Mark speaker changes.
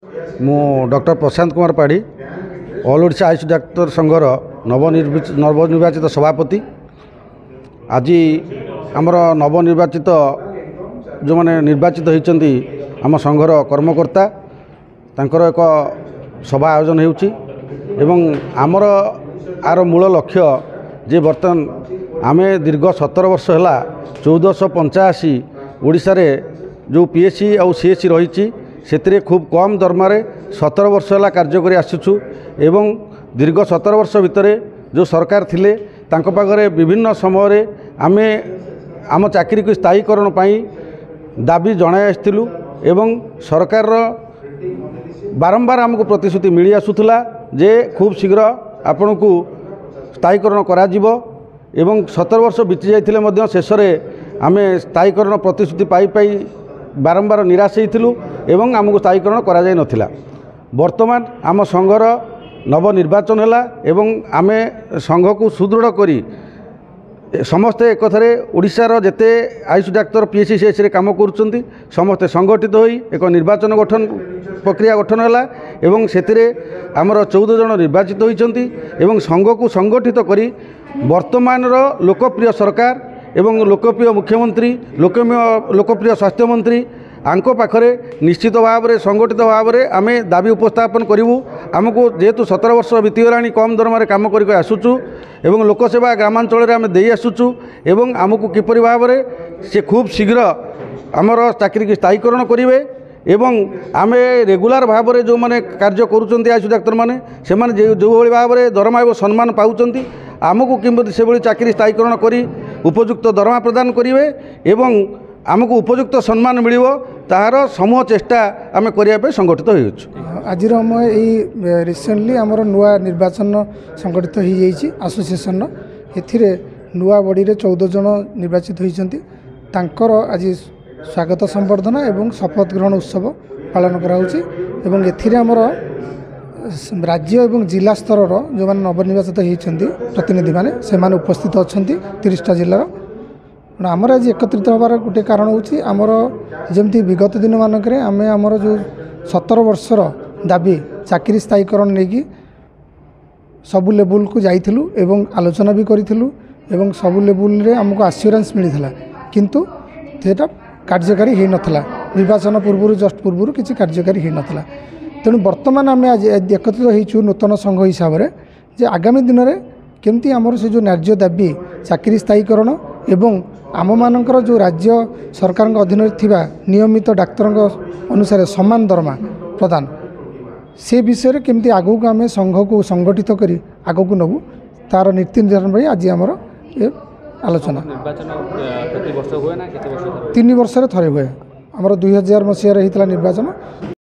Speaker 1: मु डॉक्टर प्रशांत कुमार पाढ़ी all Odisha Ayush doctor संघर नवनिर्वाचित सभापति। आज आमर नवनिर्वाचित जो मैंने निर्वाचित होती आम संघर कर्मकर्ता तांकर एक सभा आयोजन होउछि एवं आमर आर मूल लक्ष्य जे बर्तमान आमे दीर्घ 17 वर्ष है 1485 ओडिशा रे जो पीएससी और सीएससी रही से खूब कम दरमार 17 वर्ष है कार्य कर आसुछु एवं दीर्घ 17 वर्ष भितर जो सरकार थिले तांको पाखरे विभिन्न समय आमे आम चाकरी को स्थायीकरण पाई दाबी जणाई आसथिलु एवं सरकार बारंबार आमको प्रतिश्रुति मिली आसुथला जे खूब शीघ्र आपण को स्थायीकरण करा जिवो एवं 17 वर्ष बीती जाइथिले मध्य शेष में आमे स्थायीकरण प्रतिश्रुति पाई पाई बारंबार निराश होइथिलु एवं आमको स्थायीकरण करा जाय नथिला। वर्तमान आम संघर नवनिर्वाचन है एवं आमे संघ को सुदृढ़ करी समस्ते एक कथारे ओडिशार जेते आयुष डाक्तर पीएससी सीएससी रे काम करुछंती समस्ते संगठित होई एक निर्वाचन गठन प्रक्रिया गठन है एवं सेतिरे आमर 14 जन निर्वाचित होइछंती एवं संघ को संगठित करी वर्तमान लोकप्रिय सरकार एवं लोकप्रिय मुख्यमंत्री लोकप्रिय स्वास्थ्य मंत्री आंको पाखरे निश्चित भाव में संगठित भाव में आमे दाबी उपस्थापन करूँ। आमको जेहेतु 17 वर्ष बीतीगला कम दरमार कम कर आसुचु एवं लोकसेवा ग्रामांचल आम दे आसुचु एवं आमको किपरि भाव में से खूब शीघ्र आमर चाकरी की स्थायीकरण करेंगे एवं आमे रेगुलार भाव में जो मैंने कार्य करुँच आयुष डाक्तर मैंने से जो भाव में दरमा एवं सम्मान पाँच आमको किंतु से भाई चाकरी स्थायीकरण करी उपयुक्त दरमा प्रदान करेंगे एवं आमको उपयुक्त सम्मान मिलिबो तार समूह चेष्टा आम करने संगठित हो।
Speaker 2: आज रिसेंटली आमर नुआ निर्वाचन संगठित हो जाइए एसोसिएशन एथिरे नुआ बॉडी रे 14 जन निर्वाचित होइछंती तांकर आज स्वागत संबर्धना एवं शपथ ग्रहण उत्सव पालन कराउछि एवं एथिरे आमर राज्य एवं जिला स्तर जो मैंने नवनिर्वाचित होइछंती प्रतिनिधि माने से माने उपस्थित अछंती 30टा जिल्लार आमर आज एकत्रित होबार गोटे कारण होछि आमर जेमती विगत दिन मानक आमे आमर जो 17 वर्षर दाबी चाकरी स्थायीकरण नहीं सबु लेवल को जाइथिलु एवं आलोचना भी करिथिलु एवं सबु लेवल रे हमको आश्योरेंस मिलिथिला किंतु सेटा कार्यकारी हे नथला निर्वाचन पूर्व जस्ट पूर्व किसी कार्यकारी हे नथला तेणु वर्तमान आम आज एकत्रित होइछु नूतन संघ हिसाब से जे आगामी दिन में केमती आमर से जो न्याय्य दाबी चाकरी स्थायीकरण एवं आम मानकर जो राज्य सरकार अधीन थिबा नियमित डाक्तर अनुसार समान दरमा प्रदान से विषय केमती आगू को आम संघ को संगठित करी आगू को नबू तार नीति निर्धारण भाई आज आमर ये आलोचना 3 वर्ष थरे हुए आमर 2000 मसीह निर्वाचन।